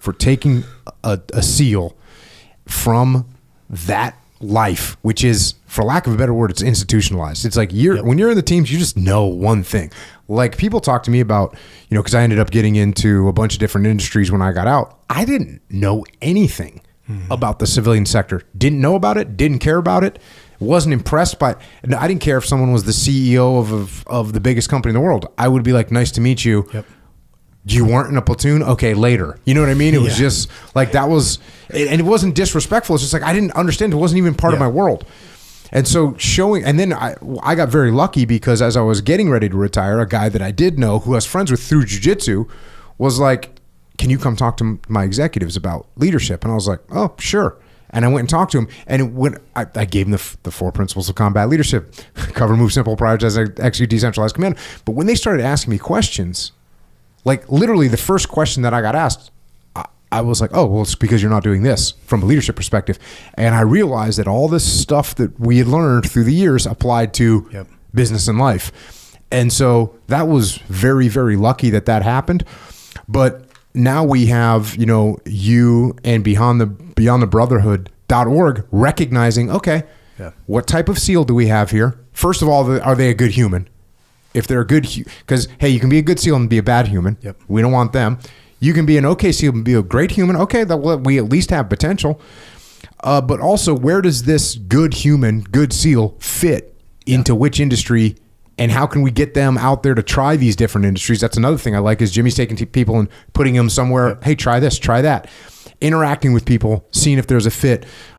for taking a SEAL from that life, which is, for lack of a better word, it's institutionalized. It's like when you're in the teams, you just know one thing. Like, people talk to me about, because I ended up getting into a bunch of different industries when I got out. I didn't know anything about the civilian sector. Didn't know about it. Didn't care about it. Wasn't impressed by it. I didn't care if someone was the CEO of the biggest company in the world. I would be like, nice to meet you. Yep. You weren't in a platoon? Okay, later. You know what I mean? It was just like, that was, and it wasn't disrespectful. It's just like, I didn't understand. It wasn't even part of my world. And so and then I got very lucky, because as I was getting ready to retire, a guy that I did know, who I was friends with through jiu-jitsu, was like, can you come talk to my executives about leadership? And I was like, oh, sure. And I went and talked to him, and when I gave him the 4 principles of combat leadership: cover, move, simple, prioritize, execute, decentralized command. But when they started asking me questions, like literally the first question that I got asked, I was like, oh, well, it's because you're not doing this from a leadership perspective. And I realized that all this stuff that we had learned through the years applied to business and life. And so that was very, very lucky that happened. But now we have, you and Beyond the Brotherhood.org recognizing, okay, what type of SEAL do we have here? First of all, are they a good human? If they're a good, because, hey, you can be a good SEAL and be a bad human. Yep. We don't want them. You can be an okay SEAL and be a great human. Okay, we at least have potential. But also, where does this good human, good SEAL fit into which industry, and how can we get them out there to try these different industries? That's another thing I like, is Jimmy's taking people and putting them somewhere. Hey, try this, try that. Interacting with people, seeing if there's a fit.